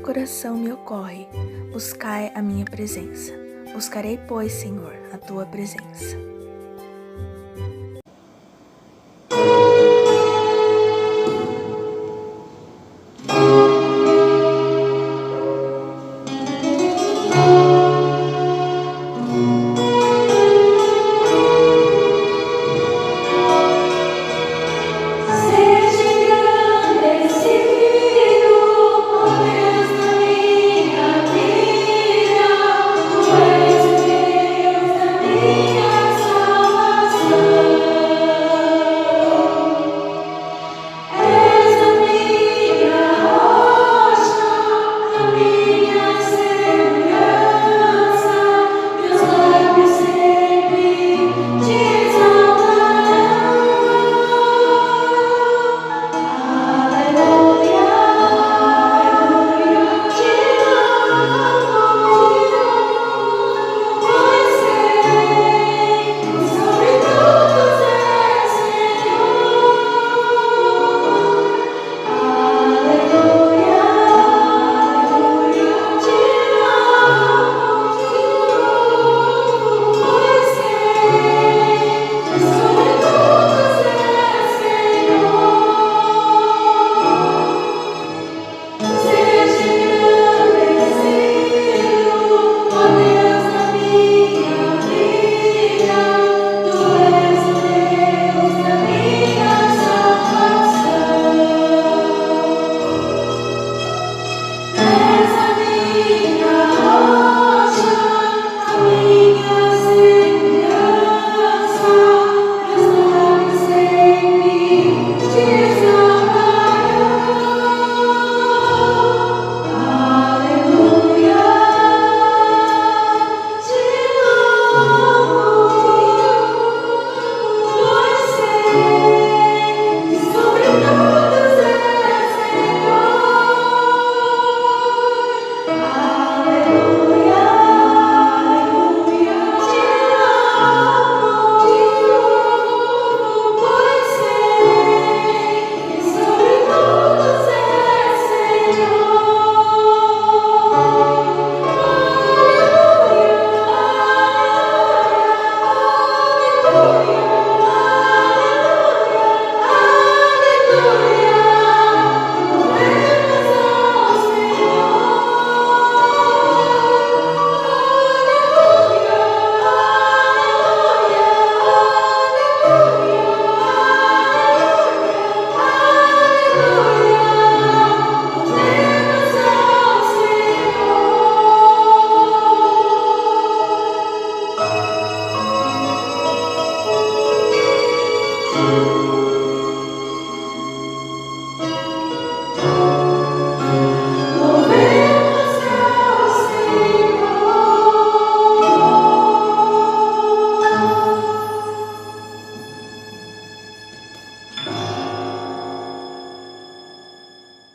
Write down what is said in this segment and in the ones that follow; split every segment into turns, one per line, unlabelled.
coração me ocorre, buscai a minha presença. Buscarei, pois, Senhor, a tua presença.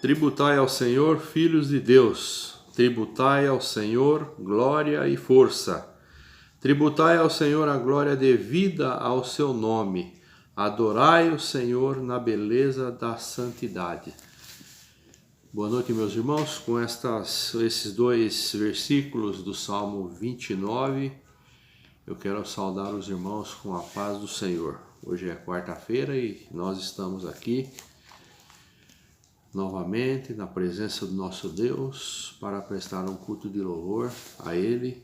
Tributai ao Senhor, filhos de Deus, tributai ao Senhor glória e força. Tributai ao Senhor a glória devida ao seu nome. Adorai o Senhor na beleza da santidade. Boa noite, meus irmãos. Com esses dois versículos do Salmo 29, eu quero saudar os irmãos com a paz do Senhor. Hoje é quarta-feira e nós estamos aqui novamente na presença do nosso Deus para prestar um culto de louvor a Ele,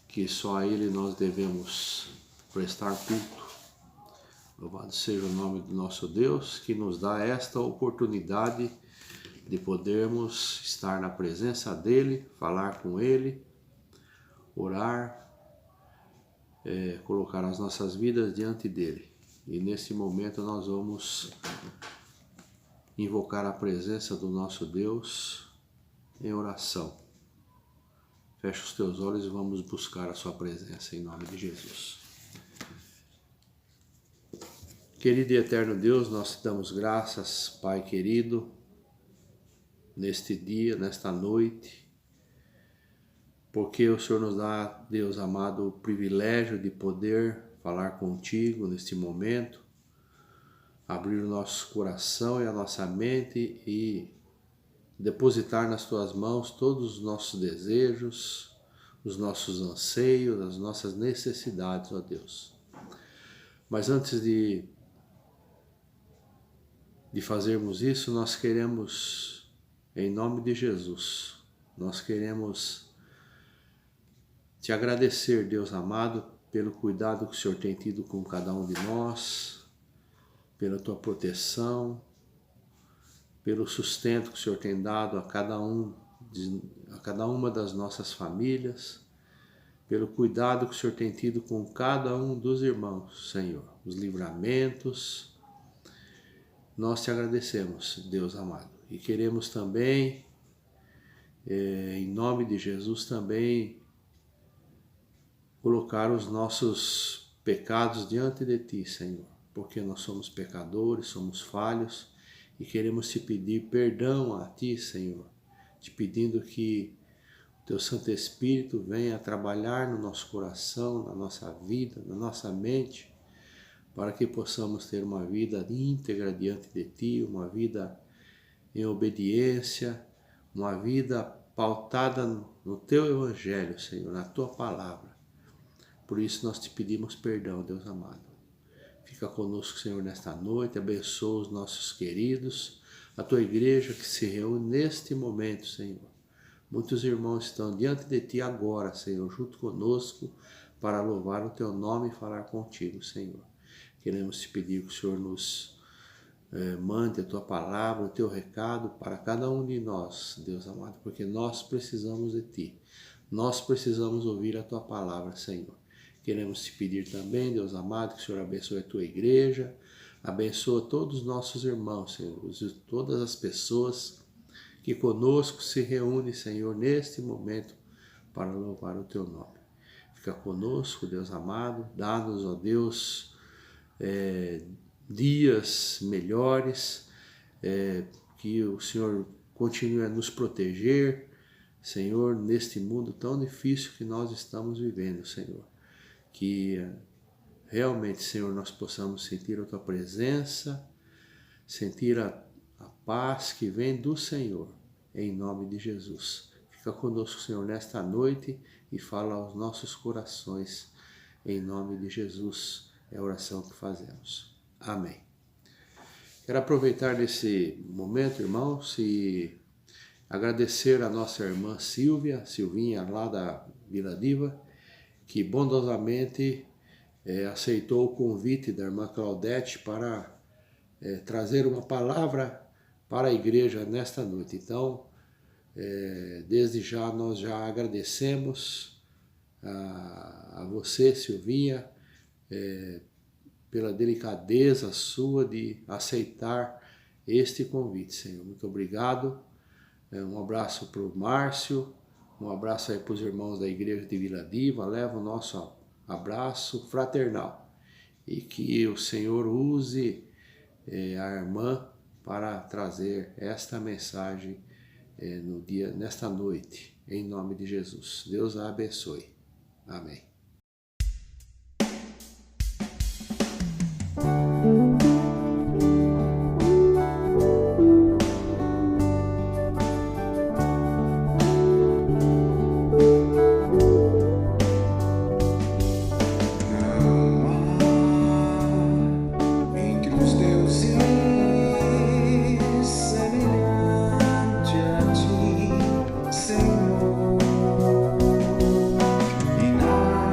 que só a Ele nós devemos prestar culto. Louvado seja o nome do nosso Deus, que nos dá esta oportunidade de podermos estar na presença dEle, falar com Ele, orar, colocar as nossas vidas diante dEle. E nesse momento nós vamos invocar a presença do nosso Deus em oração. Fecha os teus olhos e vamos buscar a sua presença em nome de Jesus. Querido e eterno Deus, nós te damos graças, Pai querido, neste dia, nesta noite, porque o Senhor nos dá, Deus amado, o privilégio de poder falar contigo neste momento, abrir o nosso coração e a nossa mente e depositar nas tuas mãos todos os nossos desejos, os nossos anseios, as nossas necessidades, ó Deus. Mas antes de fazermos isso, nós queremos, em nome de Jesus, nós queremos te agradecer, Deus amado, pelo cuidado que o Senhor tem tido com cada um de nós, pela tua proteção, pelo sustento que o Senhor tem dado a cada uma das nossas famílias, pelo cuidado que o Senhor tem tido com cada um dos irmãos, Senhor, os livramentos. Nós te agradecemos, Deus amado, e queremos também, em nome de Jesus, também colocar os nossos pecados diante de Ti, Senhor, porque nós somos pecadores, somos falhos e queremos te pedir perdão a Ti, Senhor, te pedindo que o Teu Santo Espírito venha trabalhar no nosso coração, na nossa vida, na nossa mente, para que possamos ter uma vida íntegra diante de Ti, uma vida em obediência, uma vida pautada no Teu Evangelho, Senhor, na Tua Palavra. Por isso nós te pedimos perdão, Deus amado. Fica conosco, Senhor, nesta noite, abençoa os nossos queridos, a Tua igreja que se reúne neste momento, Senhor. Muitos irmãos estão diante de Ti agora, Senhor, junto conosco, para louvar o Teu nome e falar contigo, Senhor. Queremos te pedir que o Senhor nos mande a Tua palavra, o Teu recado para cada um de nós, Deus amado, porque nós precisamos de Ti. Nós precisamos ouvir a Tua palavra, Senhor. Queremos te pedir também, Deus amado, que o Senhor abençoe a Tua igreja, abençoa todos os nossos irmãos, Senhor, todas as pessoas que conosco se reúnem, Senhor, neste momento para louvar o Teu nome. Fica conosco, Deus amado, dá-nos, ó Deus, dias melhores, que o Senhor continue a nos proteger, Senhor, neste mundo tão difícil que nós estamos vivendo, Senhor. Que realmente, Senhor, nós possamos sentir a Tua presença, sentir a paz que vem do Senhor, em nome de Jesus. Fica conosco, Senhor, nesta noite e fala aos nossos corações, em nome de Jesus. É a oração que fazemos. Amém. Quero aproveitar desse momento, irmãos, e agradecer a nossa irmã Silvinha, lá da Vila Diva, que bondosamente aceitou o convite da irmã Claudete para trazer uma palavra para a igreja nesta noite. Então, desde já nós já agradecemos a você, Silvinha, pela delicadeza sua de aceitar este convite, Senhor. Muito obrigado. Um abraço para o Márcio. Um abraço aí para os irmãos da igreja de Vila Diva, leva o nosso abraço fraternal e que o Senhor use a irmã para trazer esta mensagem nesta noite, em nome de Jesus. Deus a abençoe. Amém.
Semelhante a Ti, Senhor, e nada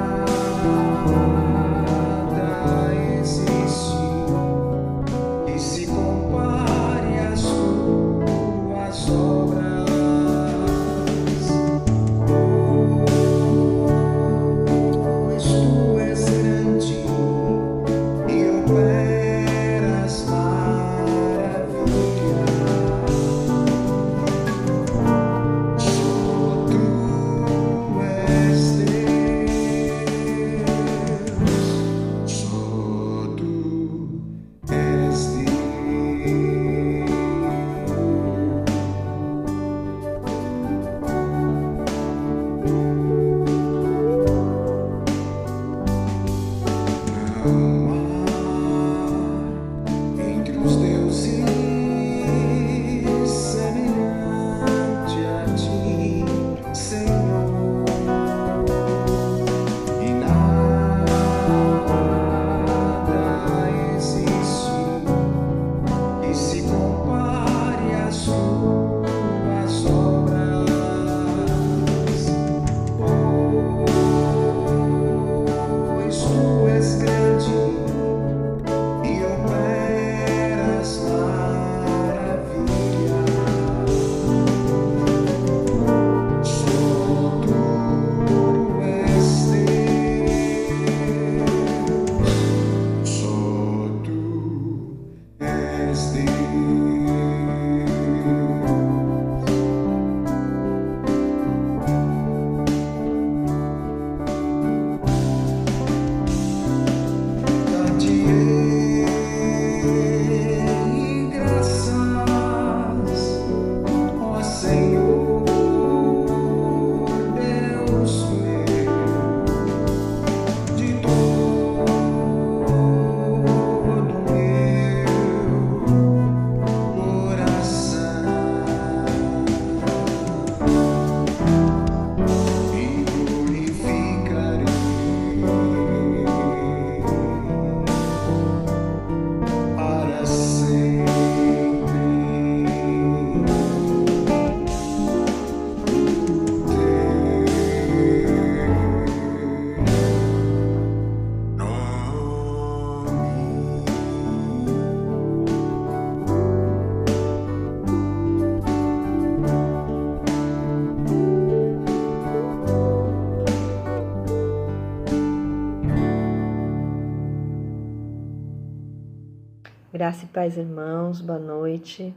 Graça e paz, irmãos, boa noite.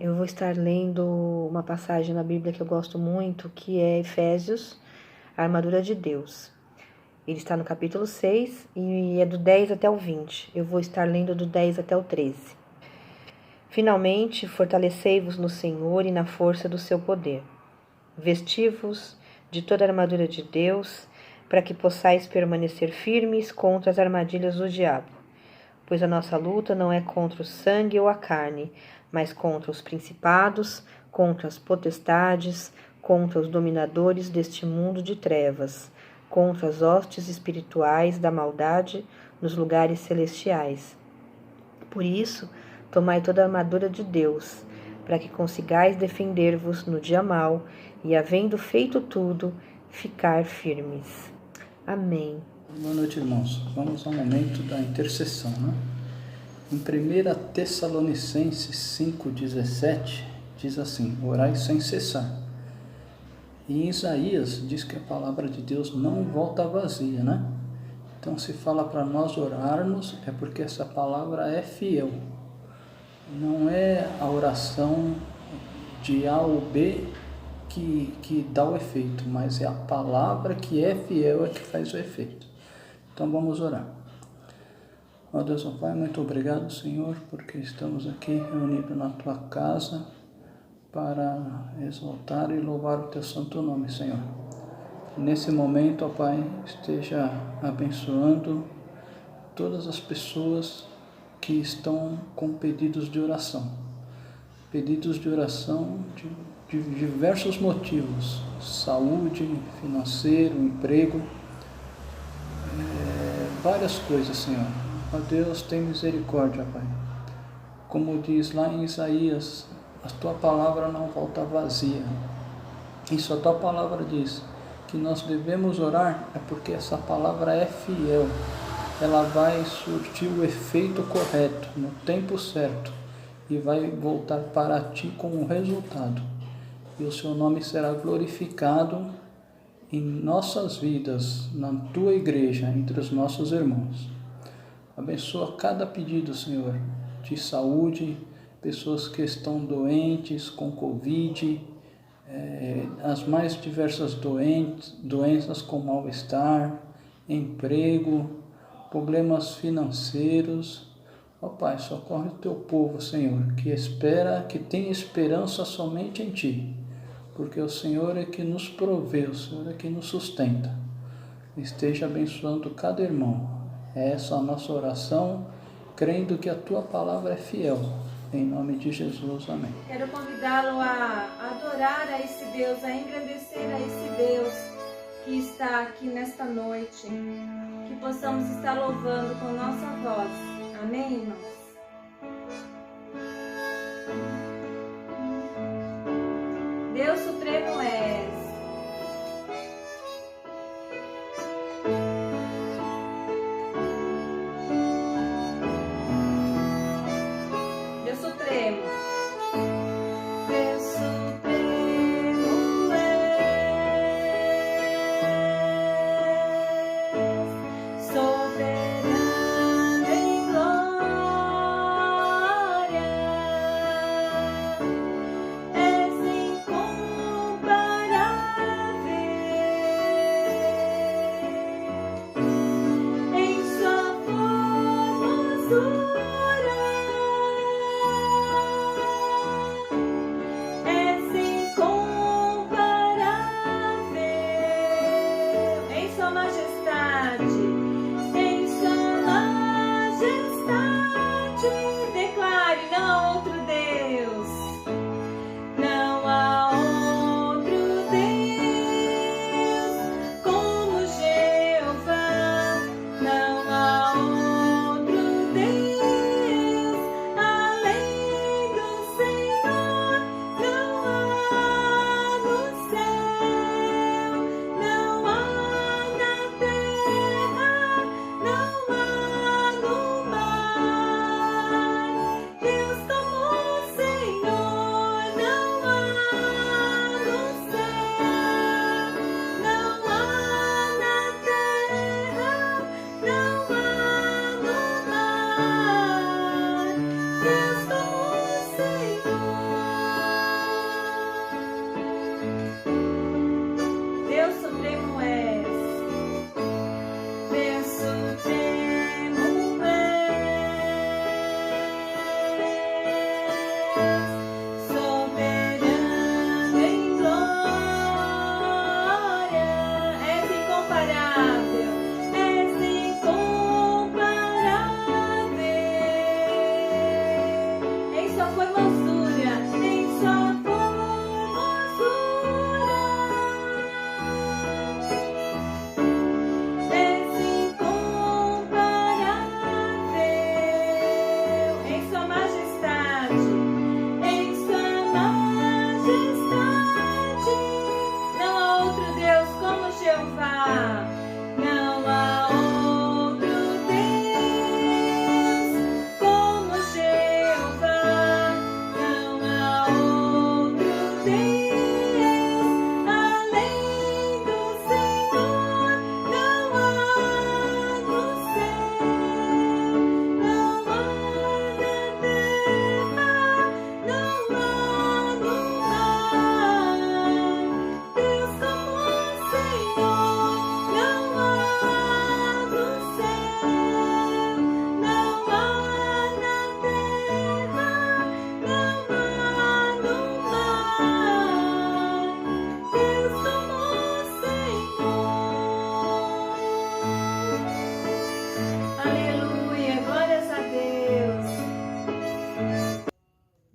Eu vou estar lendo uma passagem na Bíblia que eu gosto muito, que é Efésios, a armadura de Deus. Ele está no capítulo 6 e é do 10 até o 20. Eu vou estar lendo do 10 até o 13. Finalmente, fortalecei-vos no Senhor e na força do seu poder. Vesti-vos de toda a armadura de Deus, para que possais permanecer firmes contra as armadilhas do diabo. Pois a nossa luta não é contra o sangue ou a carne, mas contra os principados, contra as potestades, contra os dominadores deste mundo de trevas, contra as hostes espirituais da maldade nos lugares celestiais. Por isso, tomai toda a armadura de Deus, para que consigais defender-vos no dia mau e, havendo feito tudo, ficar firmes. Amém.
Boa noite, irmãos. Vamos ao momento da intercessão, né? Em 1 Tessalonicenses 5,17 diz assim: orai sem cessar. E em Isaías diz que a palavra de Deus não volta vazia, né? Então, se fala para nós orarmos, é porque essa palavra é fiel. Não é a oração de A ou B que dá o efeito, mas é a palavra que é fiel é que faz o efeito. Então vamos orar. Ó Deus, ó Pai, muito obrigado, Senhor, porque estamos aqui reunidos na Tua casa para exaltar e louvar o Teu santo nome, Senhor. Nesse momento, ó Pai, esteja abençoando todas as pessoas que estão com pedidos de oração. Pedidos de oração de diversos motivos: saúde, financeiro, emprego, várias coisas, Senhor. Ó Deus, tem misericórdia, Pai. Como diz lá em Isaías, a Tua palavra não volta vazia. Isso a Tua palavra diz, que nós devemos orar, é porque essa palavra é fiel. Ela vai surtir o efeito correto, no tempo certo, e vai voltar para Ti com um resultado. E o Seu nome será glorificado em nossas vidas, na Tua igreja, entre os nossos irmãos. Abençoa cada pedido, Senhor, de saúde, pessoas que estão doentes com Covid, as mais diversas doenças com mal-estar, emprego, problemas financeiros. Ó Pai, socorre o Teu povo, Senhor, que tem esperança somente em Ti, porque o Senhor é que nos provê, o Senhor é que nos sustenta. Esteja abençoando cada irmão. É essa a nossa oração, crendo que a Tua palavra é fiel. Em nome de Jesus, amém.
Quero convidá-lo a adorar a esse Deus, a engrandecer a esse Deus que está aqui nesta noite. Que possamos estar louvando com nossa voz. Amém, irmãos? Deus supremo és. Deus supremo. Deus supremo és. Soberano em glória.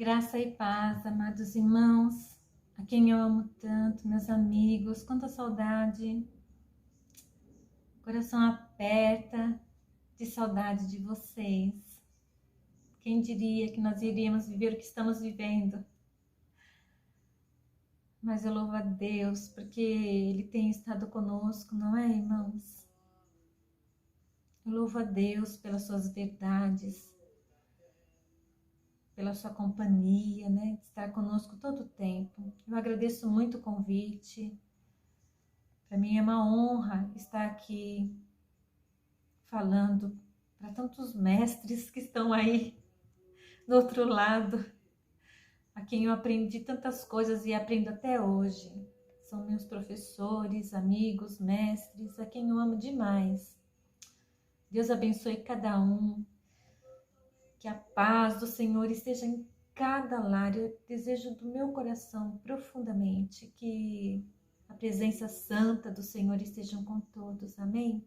Graça e paz, amados irmãos, a quem eu amo tanto, meus amigos, quanta saudade, coração aperta de saudade de vocês. Quem diria que nós iríamos viver o que estamos vivendo? Mas eu louvo a Deus porque Ele tem estado conosco, não é, irmãos? Eu louvo a Deus pelas suas verdades, pela sua companhia, né? De estar conosco todo o tempo. Eu agradeço muito o convite. Para mim é uma honra estar aqui falando para tantos mestres que estão aí do outro lado, a quem eu aprendi tantas coisas e aprendo até hoje. São meus professores, amigos, mestres, a quem eu amo demais. Deus abençoe cada um. Que a paz do Senhor esteja em cada lar. Eu desejo do meu coração profundamente que a presença santa do Senhor esteja com todos. Amém?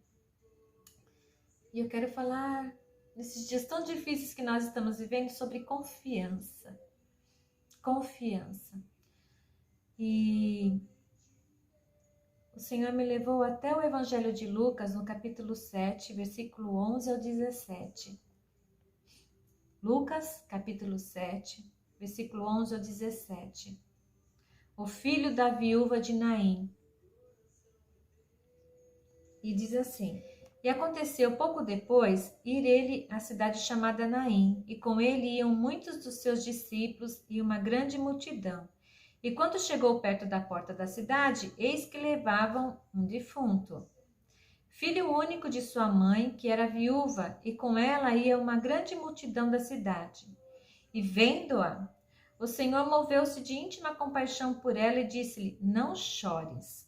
E eu quero falar nesses dias tão difíceis que nós estamos vivendo sobre confiança. Confiança. E o Senhor me levou até o Evangelho de Lucas, no capítulo 7, versículo 11 ao 17. Lucas, capítulo 7, versículo 11 ao 17. O filho da viúva de Naim. E diz assim: E aconteceu pouco depois ir ele à cidade chamada Naim, e com ele iam muitos dos seus discípulos e uma grande multidão. E quando chegou perto da porta da cidade, eis que levavam um defunto, filho único de sua mãe, que era viúva, e com ela ia uma grande multidão da cidade. E vendo-a, o Senhor moveu-se de íntima compaixão por ela e disse-lhe: Não chores.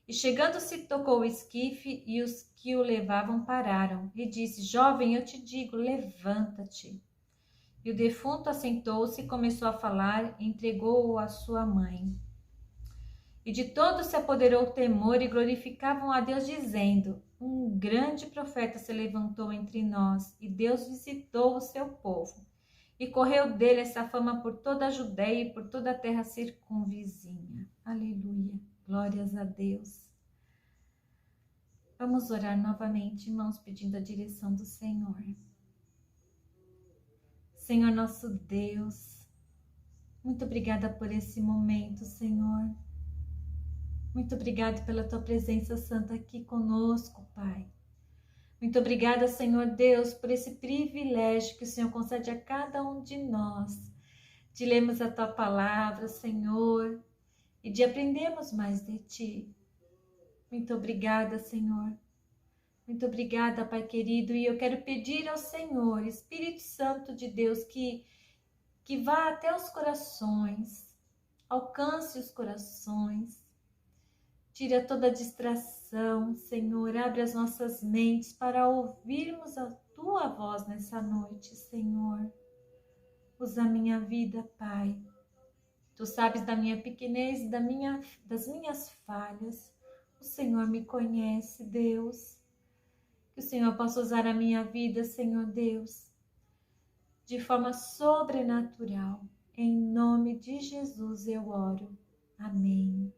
E chegando-se, tocou o esquife, e os que o levavam pararam. E disse: Jovem, eu te digo, levanta-te. E o defunto assentou-se e começou a falar, e entregou-o à sua mãe. E de todos se apoderou o temor e glorificavam a Deus, dizendo: Um grande profeta se levantou entre nós, e Deus visitou o seu povo. E correu dele essa fama por toda a Judéia e por toda a terra circunvizinha. Aleluia. Glórias a Deus. Vamos orar novamente, irmãos, pedindo a direção do Senhor. Senhor nosso Deus, muito obrigada por esse momento, Senhor. Muito obrigada pela tua presença santa aqui conosco, Pai. Muito obrigada, Senhor Deus, por esse privilégio que o Senhor concede a cada um de nós, de lermos a tua palavra, Senhor, e de aprendermos mais de ti. Muito obrigada, Senhor. Muito obrigada, Pai querido, e eu quero pedir ao Senhor, Espírito Santo de Deus, que vá até os corações, alcance os corações, tira toda a distração, Senhor, abre as nossas mentes para ouvirmos a tua voz nessa noite, Senhor. Usa a minha vida, Pai. Tu sabes da minha pequenez e das minhas falhas. O Senhor me conhece, Deus. Que o Senhor possa usar a minha vida, Senhor Deus, de forma sobrenatural. Em nome de Jesus eu oro. Amém.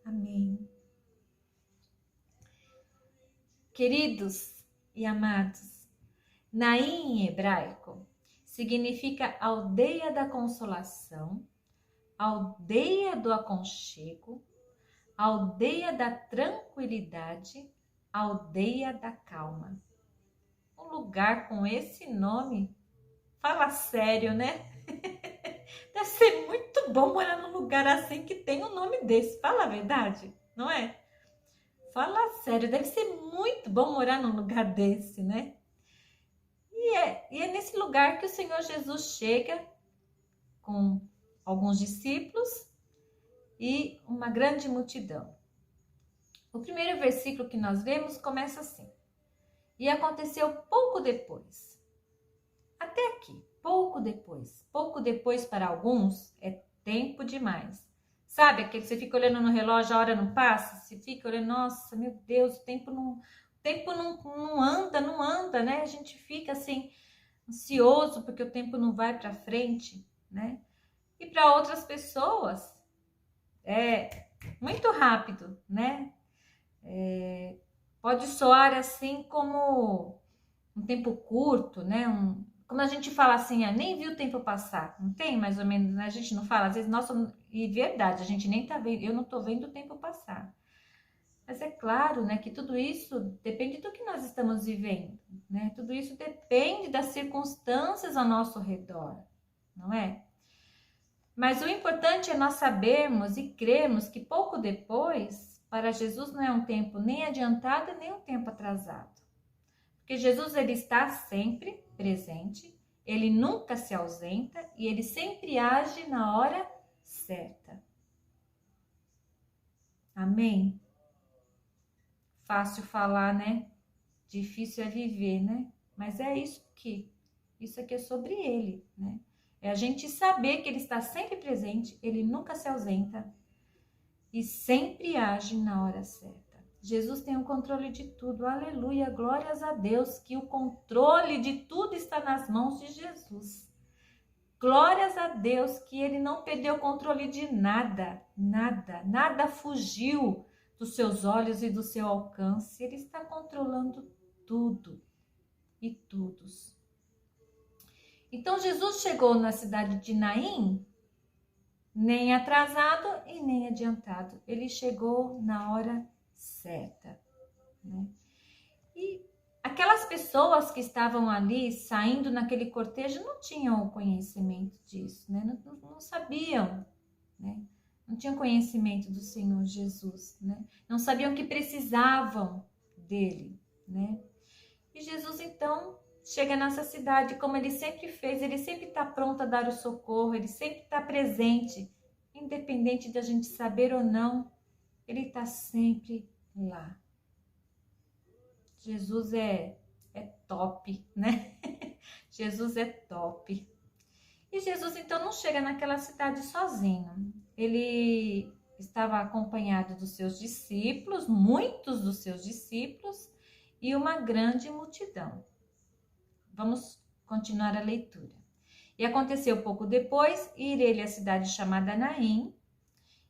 Amém. Queridos e amados, Naim em hebraico significa aldeia da consolação, aldeia do aconchego, aldeia da tranquilidade, aldeia da calma. Um lugar com esse nome, fala sério, né? Deve ser muito bom morar num lugar assim que tem um nome desse, fala a verdade, não é? Fala sério, deve ser muito bom morar num lugar desse, né? E é nesse lugar que o Senhor Jesus chega com alguns discípulos e uma grande multidão. O primeiro versículo que nós lemos começa assim: E aconteceu pouco depois. Até aqui, pouco depois. Pouco depois para alguns é tempo demais. Sabe aquele que você fica olhando no relógio, a hora não passa? Você fica olhando, nossa, meu Deus, o tempo não anda, né? A gente fica assim, ansioso porque o tempo não vai para frente, né? E para outras pessoas é muito rápido, né? Pode soar assim como um tempo curto, né? Como a gente fala assim, nem viu o tempo passar, não tem mais ou menos, né? A gente não fala, às vezes, nossa, e verdade, a gente nem tá vendo, eu não tô vendo o tempo passar. Mas é claro, né, que tudo isso depende do que nós estamos vivendo, né? Tudo isso depende das circunstâncias ao nosso redor, não é? Mas o importante é nós sabermos e crermos que pouco depois, para Jesus não é um tempo nem adiantado nem um tempo atrasado. Porque Jesus, ele está sempre presente, ele nunca se ausenta e ele sempre age na hora certa. Amém? Fácil falar, né? Difícil é viver, né? Mas é isso aqui é sobre ele, né? É a gente saber que ele está sempre presente, ele nunca se ausenta e sempre age na hora certa. Jesus tem o controle de tudo, aleluia, glórias a Deus, que o controle de tudo está nas mãos de Jesus. Glórias a Deus que ele não perdeu o controle de nada, nada fugiu dos seus olhos e do seu alcance. Ele está controlando tudo e todos. Então Jesus chegou na cidade de Naim, nem atrasado e nem adiantado. Ele chegou na hora certa, né? E aquelas pessoas que estavam ali saindo naquele cortejo não tinham o conhecimento disso, né? Não sabiam, né? Não tinham conhecimento do Senhor Jesus, né? Não sabiam que precisavam dele, né? E Jesus então chega nessa cidade, como ele sempre fez, ele sempre está pronto a dar o socorro, ele sempre está presente, independente de a gente saber ou não Ele está sempre lá. Jesus é top, né? Jesus é top. E Jesus então não chega naquela cidade sozinho. Ele estava acompanhado dos seus discípulos, muitos dos seus discípulos, e uma grande multidão. Vamos continuar a leitura. E aconteceu pouco depois, ir ele à cidade chamada Naim,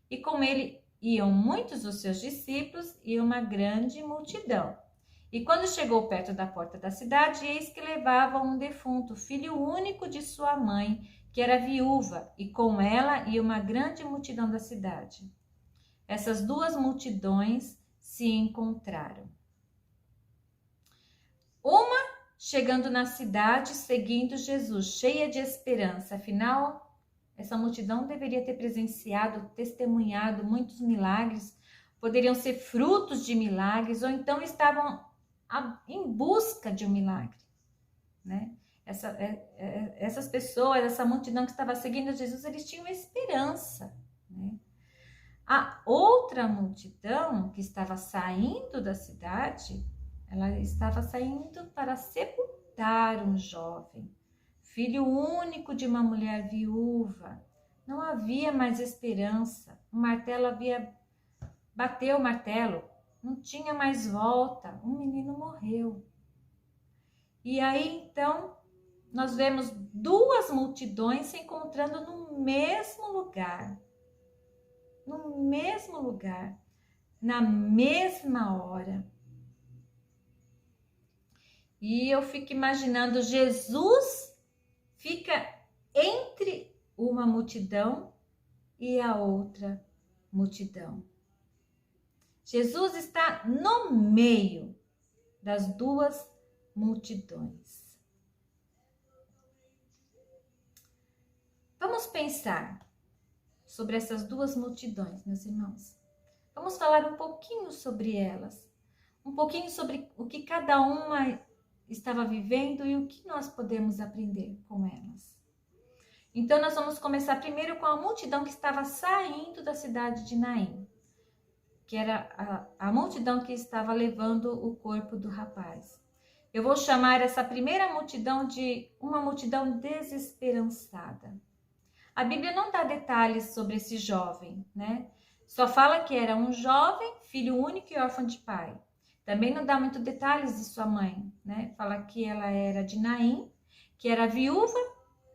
e com ele iam muitos dos seus discípulos e uma grande multidão. E quando chegou perto da porta da cidade, eis que levava um defunto, filho único de sua mãe, que era viúva, e com ela ia uma grande multidão da cidade. Essas duas multidões se encontraram. Uma chegando na cidade, seguindo Jesus, cheia de esperança. Afinal, essa multidão deveria ter presenciado, testemunhado muitos milagres, poderiam ser frutos de milagres, ou então estavam em busca de um milagre, né? Essas pessoas, essa multidão que estava seguindo Jesus, eles tinham esperança, né? A outra multidão que estava saindo da cidade, ela estava saindo para sepultar um jovem, filho único de uma mulher viúva. Não havia mais esperança. O martelo bateu o martelo, não tinha mais volta. Um menino morreu. E aí então nós vemos duas multidões se encontrando no mesmo lugar. No mesmo lugar, na mesma hora. E eu fico imaginando, Jesus fica entre uma multidão e a outra multidão. Jesus está no meio das duas multidões. Vamos pensar sobre essas duas multidões, meus irmãos. Vamos falar um pouquinho sobre elas, um pouquinho sobre o que cada uma estava vivendo e o que nós podemos aprender com elas. Então, nós vamos começar primeiro com a multidão que estava saindo da cidade de Naim, que era a multidão que estava levando o corpo do rapaz. Eu vou chamar essa primeira multidão de uma multidão desesperançada. A Bíblia não dá detalhes sobre esse jovem, né? Só fala que era um jovem, filho único e órfão de pai. Também não dá muito detalhes de sua mãe, né? Fala que ela era de Naim, que era viúva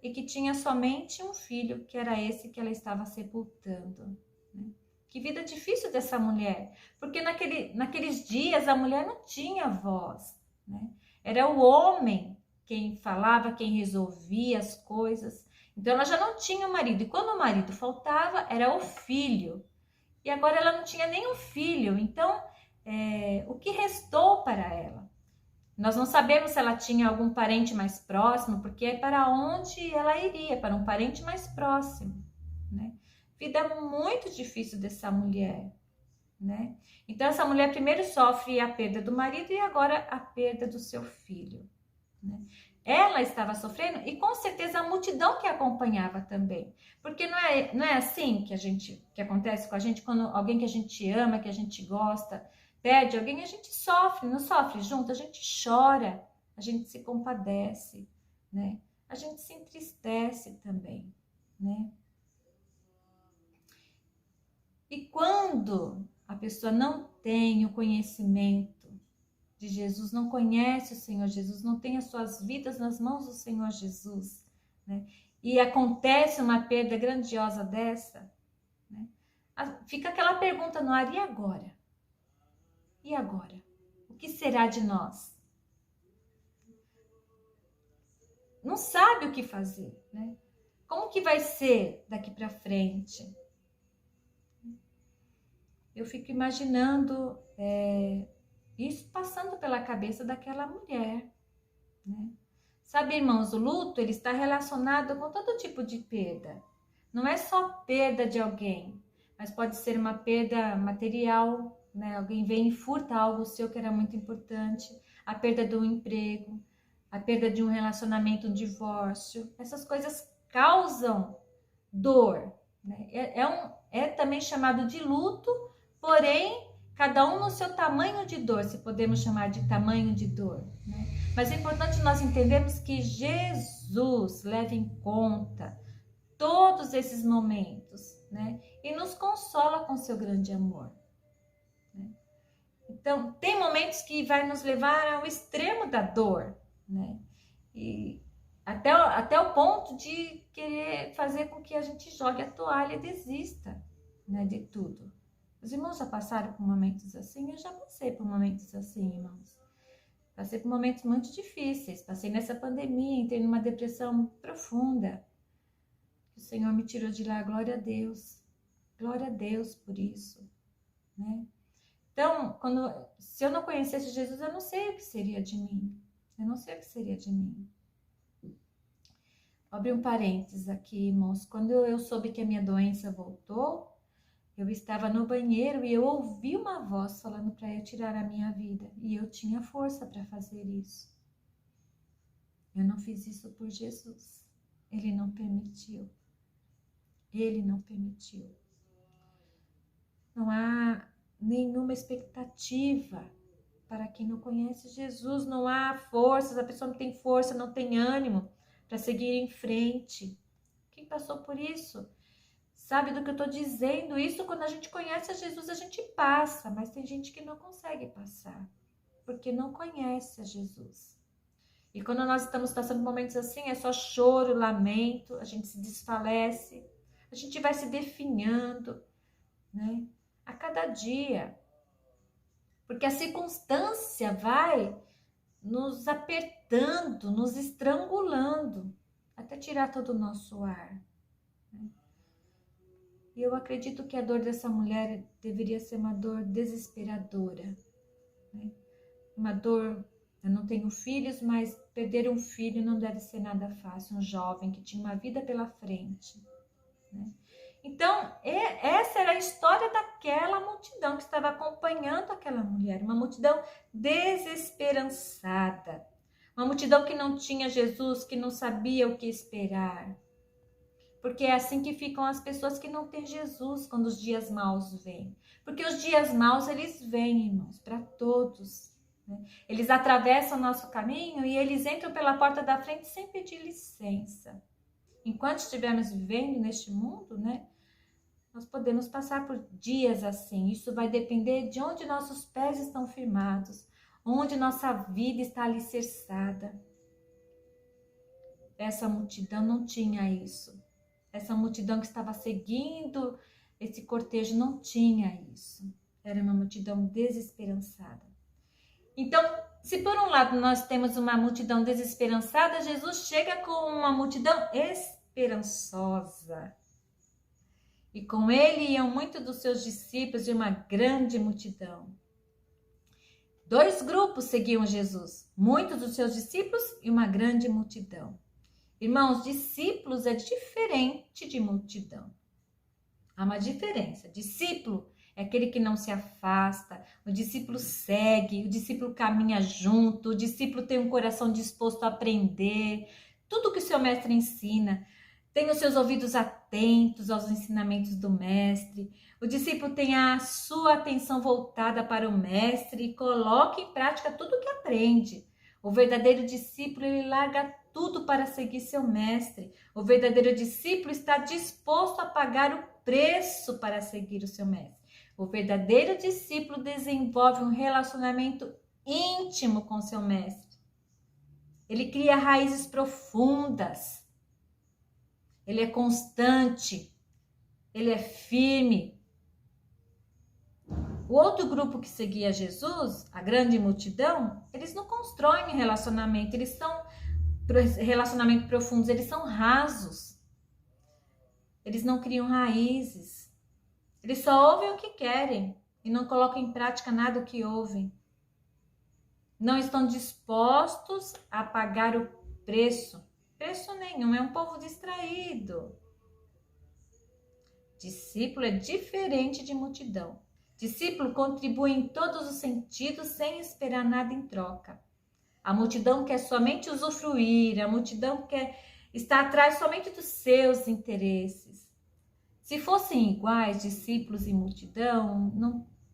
e que tinha somente um filho, que era esse que ela estava sepultando, né? Que vida difícil dessa mulher, porque naqueles dias a mulher não tinha voz, né? Era o homem quem falava, quem resolvia as coisas. Então ela já não tinha o marido, e quando o marido faltava, era o filho. E agora ela não tinha nem um filho, então o que restou para ela? Nós não sabemos se ela tinha algum parente mais próximo, porque é para onde ela iria, para um parente mais próximo, né? Vida muito difícil dessa mulher, né? Então essa mulher primeiro sofre a perda do marido e agora a perda do seu filho, né? Ela estava sofrendo e com certeza a multidão que acompanhava também. Porque não é assim que acontece com a gente quando alguém que a gente ama, que a gente gosta, perde alguém, a gente sofre, não sofre junto, a gente chora, a gente se compadece, né? A gente se entristece também, né? E quando a pessoa não tem o conhecimento de Jesus, não conhece o Senhor Jesus, não tem as suas vidas nas mãos do Senhor Jesus, né? E acontece uma perda grandiosa dessa, né? Fica aquela pergunta no ar, e agora? E agora? O que será de nós? Não sabe o que fazer, né? Como que vai ser daqui para frente? Eu fico imaginando isso passando pela cabeça daquela mulher, né? Sabe, irmãos, o luto ele está relacionado com todo tipo de perda. Não é só perda de alguém, mas pode ser uma perda material, né? Alguém vem e furta algo seu que era muito importante, a perda do emprego, a perda de um relacionamento, um divórcio. Essas coisas causam dor, né? É também chamado de luto porém, cada um no seu tamanho de dor, se podemos chamar de tamanho de dor, né? Mas é importante nós entendermos que Jesus leva em conta todos esses momentos, né? E nos consola com seu grande amor, né? Então, tem momentos que vai nos levar ao extremo da dor, né? E até o ponto de querer fazer com que a gente jogue a toalha e desista, né, de tudo. Os irmãos já passaram por momentos assim? Eu já passei por momentos assim, irmãos. Passei por momentos muito difíceis. Passei nessa pandemia, entrei numa depressão profunda. O Senhor me tirou de lá, glória a Deus. Glória a Deus por isso, né? Então, se eu não conhecesse Jesus, eu não sei o que seria de mim. Eu não sei o que seria de mim. Vou abrir um parênteses aqui, irmãos. Quando eu soube que a minha doença voltou, eu estava no banheiro e eu ouvi uma voz falando para eu tirar a minha vida. E eu tinha força para fazer isso. Eu não fiz isso por Jesus. Ele não permitiu. Ele não permitiu. Não há nenhuma expectativa para quem não conhece Jesus. Não há forças. A pessoa não tem força, não tem ânimo para seguir em frente. Quem passou por isso sabe do que eu estou dizendo. Isso, quando a gente conhece a Jesus, a gente passa, mas tem gente que não consegue passar, porque não conhece a Jesus. E quando nós estamos passando momentos assim, é só choro, lamento, a gente se desfalece, a gente vai se definhando, né, a cada dia, porque a circunstância vai nos apertando, nos estrangulando, até tirar todo o nosso ar, né? E eu acredito que a dor dessa mulher deveria ser uma dor desesperadora, né? Uma dor, eu não tenho filhos, mas perder um filho não deve ser nada fácil, um jovem que tinha uma vida pela frente, né? Então, essa era a história daquela multidão que estava acompanhando aquela mulher, uma multidão desesperançada, uma multidão que não tinha Jesus, que não sabia o que esperar. Porque é assim que ficam as pessoas que não têm Jesus quando os dias maus vêm. Porque os dias maus, eles vêm, irmãos, para todos, né? Eles atravessam o nosso caminho e eles entram pela porta da frente sem pedir licença. Enquanto estivermos vivendo neste mundo, né, nós podemos passar por dias assim. Isso vai depender de onde nossos pés estão firmados, onde nossa vida está alicerçada. Essa multidão não tinha isso. Essa multidão que estava seguindo esse cortejo não tinha isso. Era uma multidão desesperançada. Então, se por um lado nós temos uma multidão desesperançada, Jesus chega com uma multidão esperançosa. E com ele iam muitos dos seus discípulos e uma grande multidão. 2 grupos seguiam Jesus, muitos dos seus discípulos e uma grande multidão. Irmãos, discípulos é diferente de multidão. Há uma diferença. Discípulo é aquele que não se afasta, o discípulo segue, o discípulo caminha junto, o discípulo tem um coração disposto a aprender tudo que o seu mestre ensina, tem os seus ouvidos atentos aos ensinamentos do mestre. O discípulo tem a sua atenção voltada para o mestre e coloca em prática tudo o que aprende. O verdadeiro discípulo, ele larga tudo para seguir seu mestre. O verdadeiro discípulo está disposto a pagar o preço para seguir o seu mestre. O verdadeiro discípulo desenvolve um relacionamento íntimo com seu mestre. Ele cria raízes profundas. Ele é constante. Ele é firme. O outro grupo que seguia Jesus, a grande multidão, eles não constroem relacionamento, eles são relacionamento profundos, eles são rasos. Eles não criam raízes. Eles só ouvem o que querem e não colocam em prática nada do que ouvem. Não estão dispostos a pagar o preço. Preço nenhum, é um povo distraído. Discípulo é diferente de multidão. Discípulo contribui em todos os sentidos sem esperar nada em troca. A multidão quer somente usufruir, a multidão quer estar atrás somente dos seus interesses. Se fossem iguais, discípulos e multidão,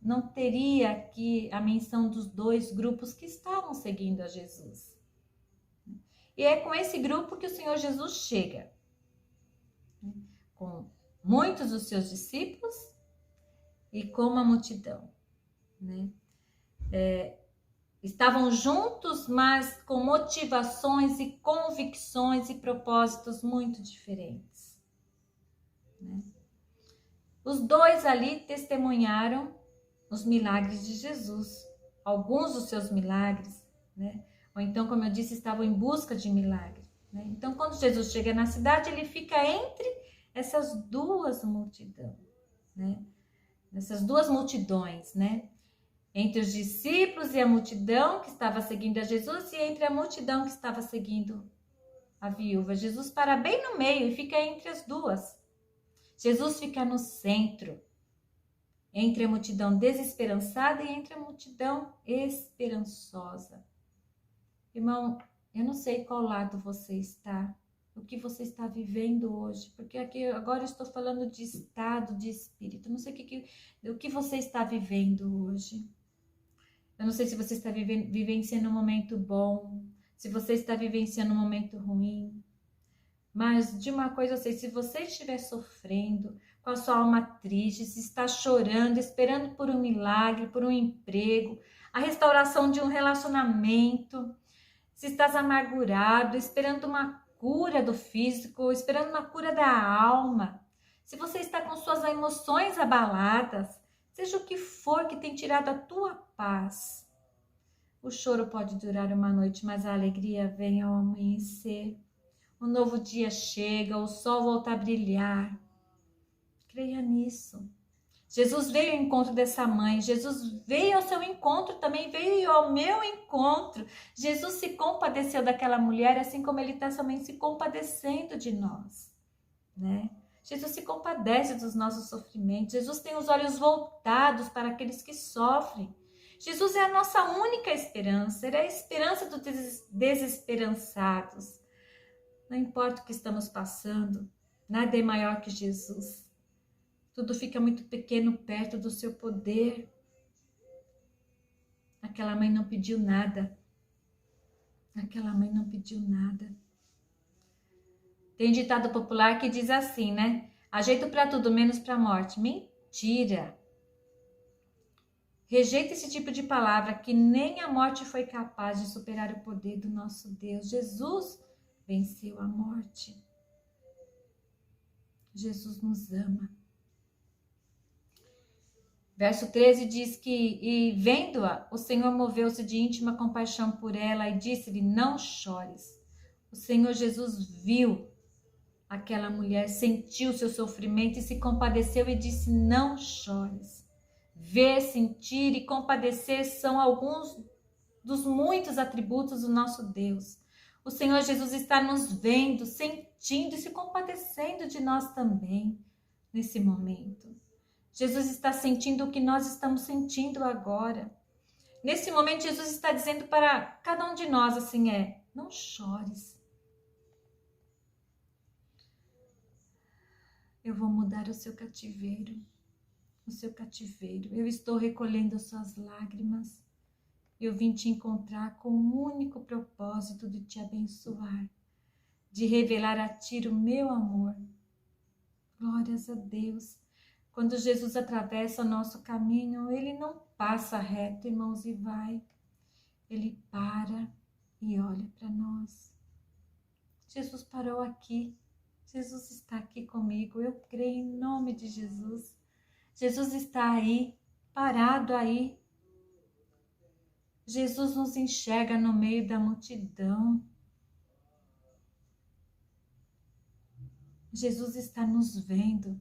não teria aqui a menção dos 2 grupos que estavam seguindo a Jesus. E é com esse grupo que o Senhor Jesus chega, com muitos dos seus discípulos e com uma multidão, né? Estavam juntos, mas com motivações e convicções e propósitos muito diferentes, né? Os 2 ali testemunharam os milagres de Jesus, alguns dos seus milagres, né? Ou então, como eu disse, estavam em busca de milagre, né? Então, quando Jesus chega na cidade, ele fica entre essas 2 multidões, né? Essas 2 multidões, né? Entre os discípulos e a multidão que estava seguindo a Jesus e entre a multidão que estava seguindo a viúva. Jesus para bem no meio e fica entre as 2. Jesus fica no centro, entre a multidão desesperançada e entre a multidão esperançosa. Irmão, eu não sei qual lado você está, o que você está vivendo hoje, porque aqui agora eu estou falando de estado de espírito. Eu não sei o que você está vivendo hoje. Eu não sei se você está vivenciando um momento bom, se você está vivenciando um momento ruim. Mas de uma coisa eu sei, se você estiver sofrendo, com a sua alma triste, se está chorando, esperando por um milagre, por um emprego, a restauração de um relacionamento, se estás amargurado, esperando uma cura do físico, esperando uma cura da alma, se você está com suas emoções abaladas, seja o que for que tem tirado a tua paz, o choro pode durar uma noite, mas a alegria vem ao amanhecer. Um novo dia chega, o sol volta a brilhar. Creia nisso. Jesus veio ao encontro dessa mãe, Jesus veio ao seu encontro, também veio ao meu encontro. Jesus se compadeceu daquela mulher, assim como ele está também se compadecendo de nós, né? Jesus se compadece dos nossos sofrimentos. Jesus tem os olhos voltados para aqueles que sofrem. Jesus é a nossa única esperança, ele é a esperança dos desesperançados. Não importa o que estamos passando, nada é maior que Jesus. Tudo fica muito pequeno perto do seu poder. Aquela mãe não pediu nada. Aquela mãe não pediu nada. Tem um ditado popular que diz assim, né? Há jeito para tudo, menos para a morte. Mentira! Rejeita esse tipo de palavra, que nem a morte foi capaz de superar o poder do nosso Deus. Jesus venceu a morte. Jesus nos ama. Verso 13 diz que, e vendo-a, o Senhor moveu-se de íntima compaixão por ela e disse-lhe, não chores. O Senhor Jesus viu aquela mulher, sentiu seu sofrimento e se compadeceu e disse, não chores. Ver, sentir e compadecer são alguns dos muitos atributos do nosso Deus. O Senhor Jesus está nos vendo, sentindo e se compadecendo de nós também nesse momento. Jesus está sentindo o que nós estamos sentindo agora. Nesse momento, Jesus está dizendo para cada um de nós assim, não chores. Eu vou mudar o seu cativeiro, Eu estou recolhendo as suas lágrimas. Eu vim te encontrar com o único propósito de te abençoar, de revelar a ti o meu amor. Glórias a Deus. Quando Jesus atravessa o nosso caminho, ele não passa reto, irmãos, e vai. Ele para e olha para nós. Jesus parou aqui. Jesus está aqui comigo. Eu creio em nome de Jesus. Jesus está aí, parado aí. Jesus nos enxerga no meio da multidão. Jesus está nos vendo.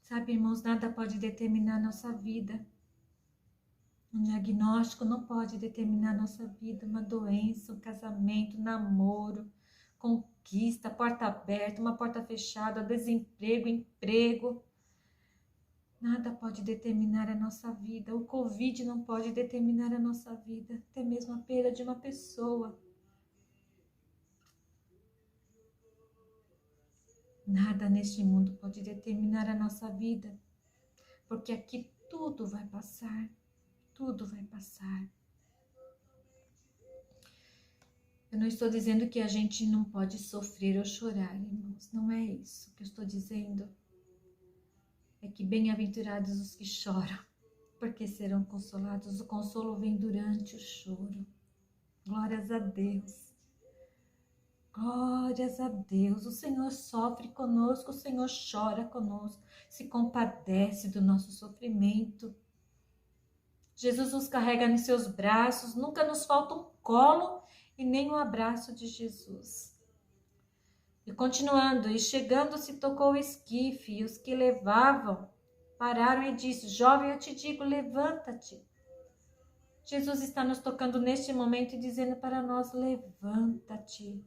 Sabe, irmãos, nada pode determinar a nossa vida. Um diagnóstico não pode determinar a nossa vida. Uma doença, um casamento, namoro, conquista, porta aberta, uma porta fechada, desemprego, emprego. Nada pode determinar a nossa vida. O Covid não pode determinar a nossa vida. Até mesmo a perda de uma pessoa. Nada neste mundo pode determinar a nossa vida, porque aqui tudo vai passar, tudo vai passar. Eu não estou dizendo que a gente não pode sofrer ou chorar, irmãos, não é isso que eu estou dizendo. É que bem-aventurados os que choram, porque serão consolados. O consolo vem durante o choro. Glórias a Deus. Glórias a Deus. O Senhor sofre conosco, o Senhor chora conosco, se compadece do nosso sofrimento. Jesus nos carrega nos seus braços, nunca nos falta um colo e nem um abraço de Jesus. E continuando, e chegando-se tocou o esquife, e os que levavam pararam e disse: jovem, eu te digo, levanta-te. Jesus está nos tocando neste momento e dizendo para nós: levanta-te.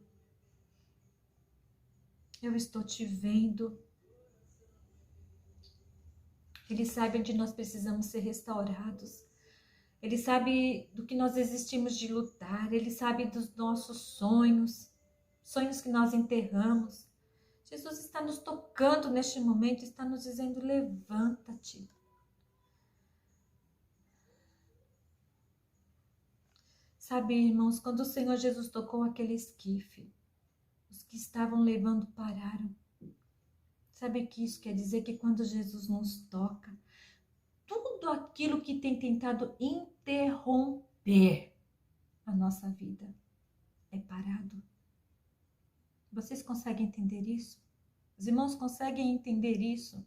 Eu estou te vendo. Ele sabe onde nós precisamos ser restaurados. Ele sabe do que nós desistimos de lutar. Ele sabe dos nossos sonhos, sonhos que nós enterramos. Jesus está nos tocando neste momento, está nos dizendo: levanta-te. Sabe, irmãos, quando o Senhor Jesus tocou aquele esquife, os que estavam levando pararam. Sabe o que isso quer dizer? Que quando Jesus nos toca, tudo aquilo que tem tentado interromper a nossa vida é parado. Vocês conseguem entender isso? Os irmãos conseguem entender isso?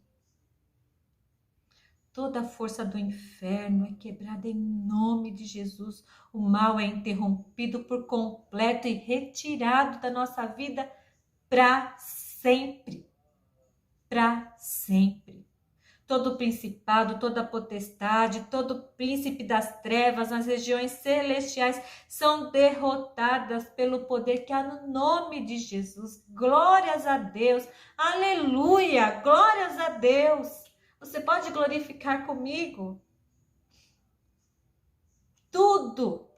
Toda a força do inferno é quebrada em nome de Jesus. O mal é interrompido por completo e retirado da nossa vida para sempre. Para sempre. Todo principado, toda potestade, todo príncipe das trevas nas regiões celestiais são derrotadas pelo poder que há no nome de Jesus. Glórias a Deus. Aleluia. Glórias a Deus. Você pode glorificar comigo? Tudo.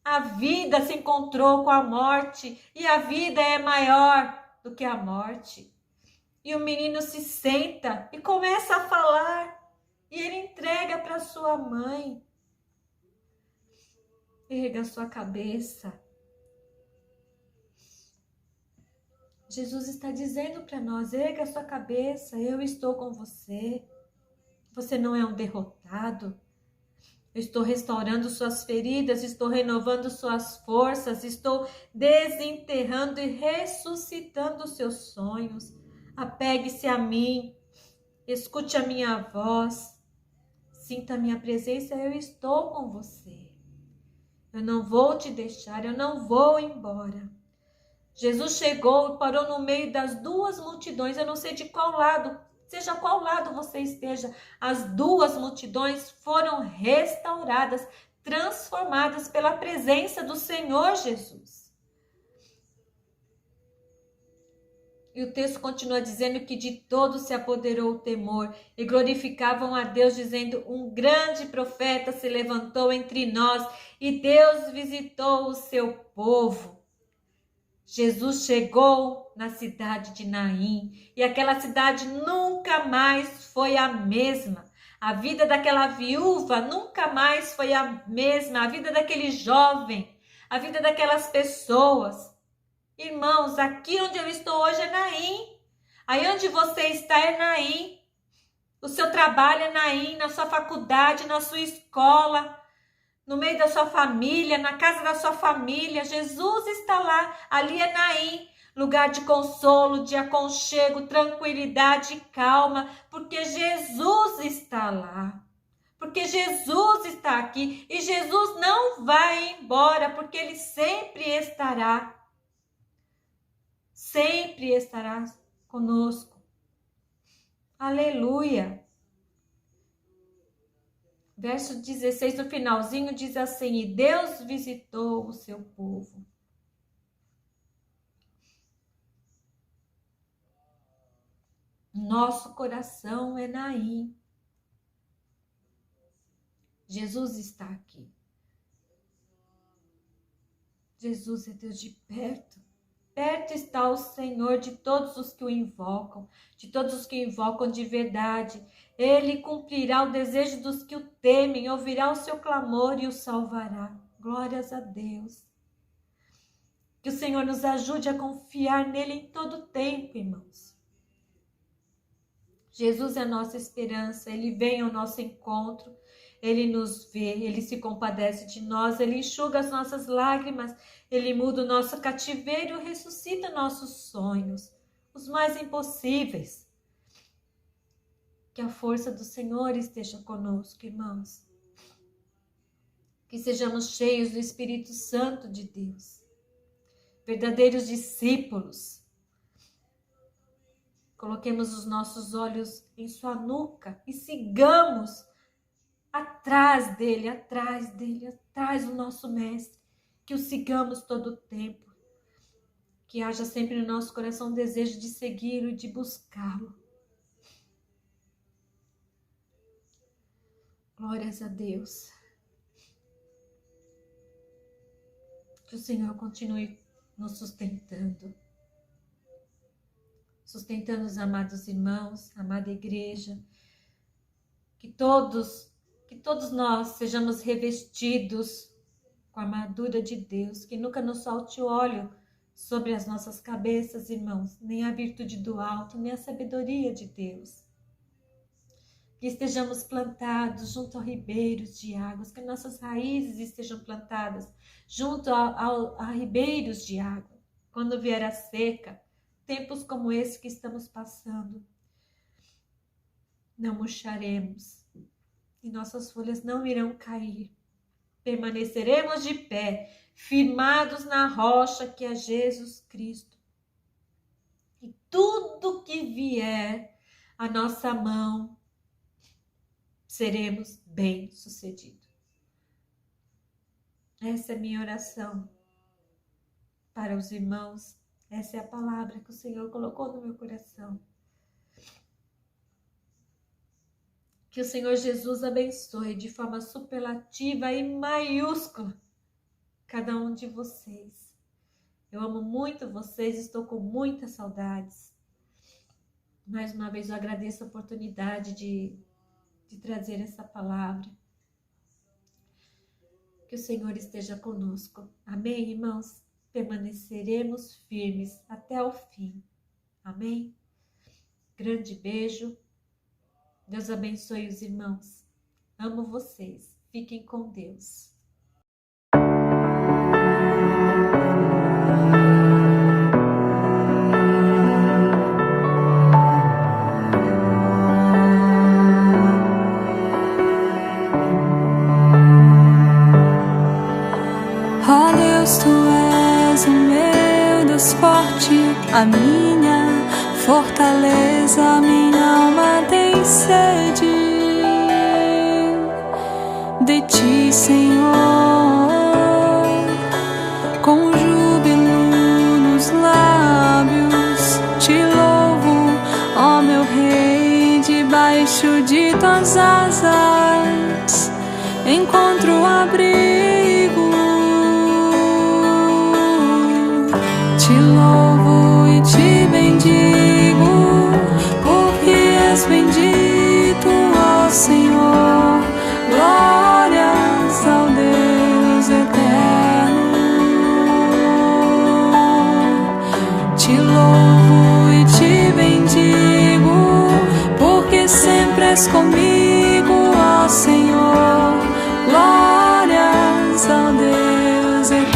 A vida se encontrou com a morte e a vida é maior do que a morte. E o menino se senta e começa a falar. E ele entrega para sua mãe. Erga sua cabeça. Jesus está dizendo para nós: erga sua cabeça, eu estou com você. Você não é um derrotado. Eu estou restaurando suas feridas, estou renovando suas forças, estou desenterrando e ressuscitando seus sonhos. Apegue-se a mim, escute a minha voz, sinta a minha presença, eu estou com você. Eu não vou te deixar, eu não vou embora. Jesus chegou e parou no meio das duas multidões, eu não sei de qual lado, seja qual lado você esteja, as duas multidões foram restauradas, transformadas pela presença do Senhor Jesus. E o texto continua dizendo que de todos se apoderou o temor e glorificavam a Deus, dizendo: um grande profeta se levantou entre nós e Deus visitou o seu povo. Jesus chegou na cidade de Naim e aquela cidade nunca mais foi a mesma. A vida daquela viúva nunca mais foi a mesma. A vida daquele jovem, a vida daquelas pessoas. Irmãos, aqui onde eu estou hoje é Naim. Aí onde você está é Naim. O seu trabalho é Naim, na sua faculdade, na sua escola, no meio da sua família, na casa da sua família. Jesus está lá, ali é Naim. Lugar de consolo, de aconchego, tranquilidade e calma, porque Jesus está lá. Porque Jesus está aqui e Jesus não vai embora, porque Ele sempre estará. Sempre estará conosco. Aleluia. Verso 16, no finalzinho, diz assim: e Deus visitou o seu povo. Nosso coração é Naim. Jesus está aqui. Jesus é Deus de perto. Perto está o Senhor de todos os que o invocam, de todos os que o invocam de verdade. Ele cumprirá o desejo dos que o temem, ouvirá o seu clamor e o salvará. Glórias a Deus. Que o Senhor nos ajude a confiar nele em todo o tempo, irmãos. Jesus é a nossa esperança, ele vem ao nosso encontro, ele nos vê, ele se compadece de nós, ele enxuga as nossas lágrimas, ele muda o nosso cativeiro, ressuscita nossos sonhos, os mais impossíveis. Que a força do Senhor esteja conosco, irmãos. Que sejamos cheios do Espírito Santo de Deus, verdadeiros discípulos. Coloquemos os nossos olhos em sua nuca e sigamos atrás dele, atrás do nosso mestre. Que o sigamos todo o tempo. Que haja sempre no nosso coração o desejo de segui-lo e de buscá-lo. Glórias a Deus. Que o Senhor continue nos sustentando os amados irmãos, a amada igreja, que todos nós sejamos revestidos com a armadura de Deus, que nunca nos falte óleo sobre as nossas cabeças, irmãos, nem a virtude do alto, nem a sabedoria de Deus. Que estejamos plantados junto a ribeiros de águas, que nossas raízes estejam plantadas junto a ribeiros de água. Quando vier a seca, tempos como esse que estamos passando, não murcharemos e nossas folhas não irão cair. Permaneceremos de pé, firmados na rocha que é Jesus Cristo. E tudo que vier à nossa mão, seremos bem-sucedidos. Essa é a minha oração para os irmãos. Essa é a palavra que o Senhor colocou no meu coração. Que o Senhor Jesus abençoe de forma superlativa e maiúscula cada um de vocês. Eu amo muito vocês, estou com muitas saudades. Mais uma vez eu agradeço a oportunidade de trazer essa palavra. Que o Senhor esteja conosco. Amém, irmãos? Permaneceremos firmes até o fim. Amém? Grande beijo. Deus abençoe os irmãos. Amo vocês. Fiquem com Deus.
Ó Deus, Tu és o meu Deus forte, a minha fortaleza, a minha alma tem sede de Ti, Senhor, com júbilo nos lábios, Te louvo, ó meu Rei, debaixo de Tuas asas encontro abrigo. Te louvo e te bendigo, porque és bendito, ó Senhor. Glórias ao Deus eterno. Te louvo e te bendigo, porque sempre és comigo, ó Senhor. Glórias ao Deus eterno.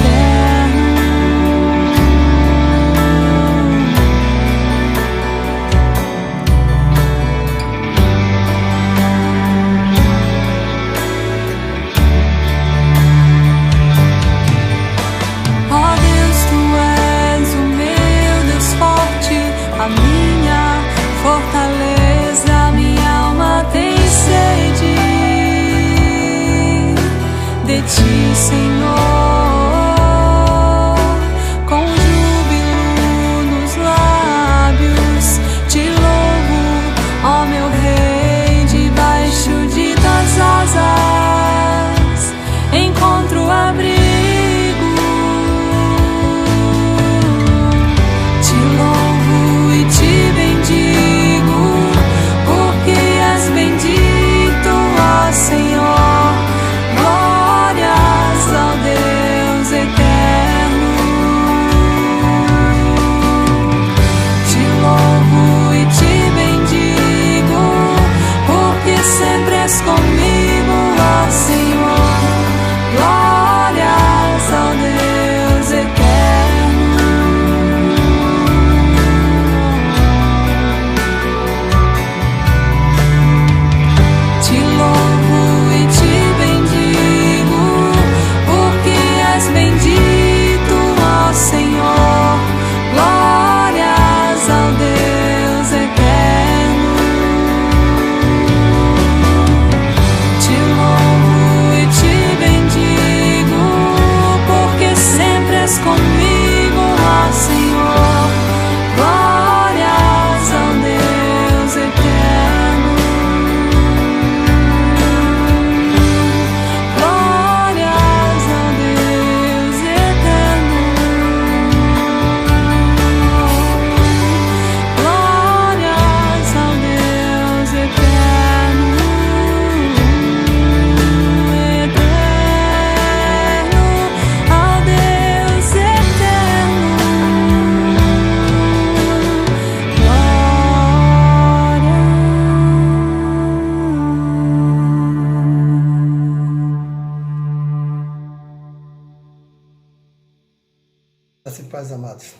Graça e paz, amados.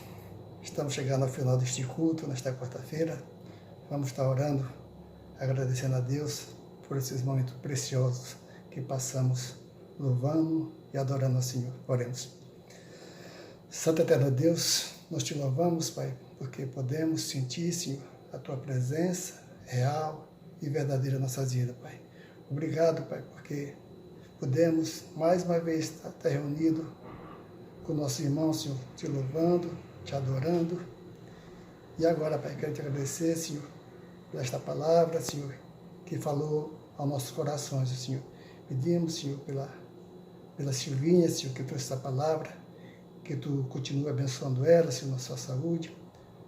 Estamos chegando ao final deste culto, nesta quarta-feira. Vamos estar orando, agradecendo a Deus por esses momentos preciosos que passamos louvando e adorando ao Senhor. Oremos. Santo Eterno Deus, nós te louvamos, Pai, porque podemos sentir, Senhor, a Tua presença real e verdadeira em nossas vidas, Pai. Obrigado, Pai, porque podemos mais uma vez estar reunidos com nossos irmãos, Senhor, te louvando, te adorando. E agora, Pai, quero te agradecer, Senhor, por esta palavra, Senhor, que falou aos nossos corações, Senhor. Pedimos, Senhor, pela Silvinha, Senhor, que trouxe essa palavra, que Tu continue abençoando ela, Senhor, na sua saúde,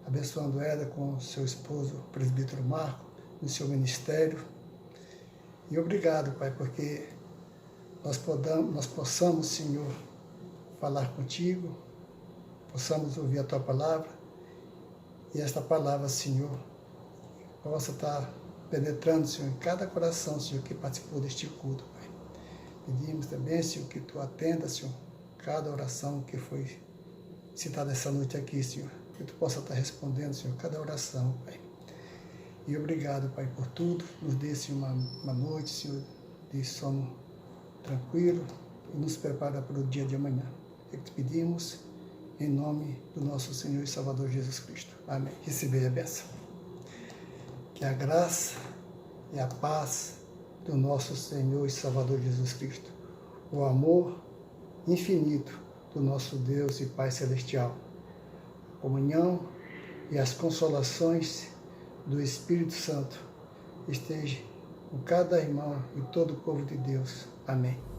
abençoando ela com seu esposo, o presbítero Marco, no seu ministério. E obrigado, Pai, porque nós possamos, Senhor, falar contigo, possamos ouvir a Tua palavra, e esta palavra, Senhor, possa estar penetrando, Senhor, em cada coração, Senhor, que participou deste culto, Pai. Pedimos também, Senhor, que Tu atenda, Senhor, cada oração que foi citada essa noite aqui, Senhor, que Tu possa estar respondendo, Senhor, cada oração, Pai. E obrigado, Pai, por tudo. Nos dê, Senhor, uma noite, Senhor, de sono tranquilo e nos prepara para o dia de amanhã. É que te pedimos em nome do nosso Senhor e Salvador Jesus Cristo. Amém. Recebei a bênção. Que a graça e a paz do nosso Senhor e Salvador Jesus Cristo, o amor infinito do nosso Deus e Pai Celestial, a comunhão e as consolações do Espírito Santo esteja com cada irmão e todo o povo de Deus. Amém.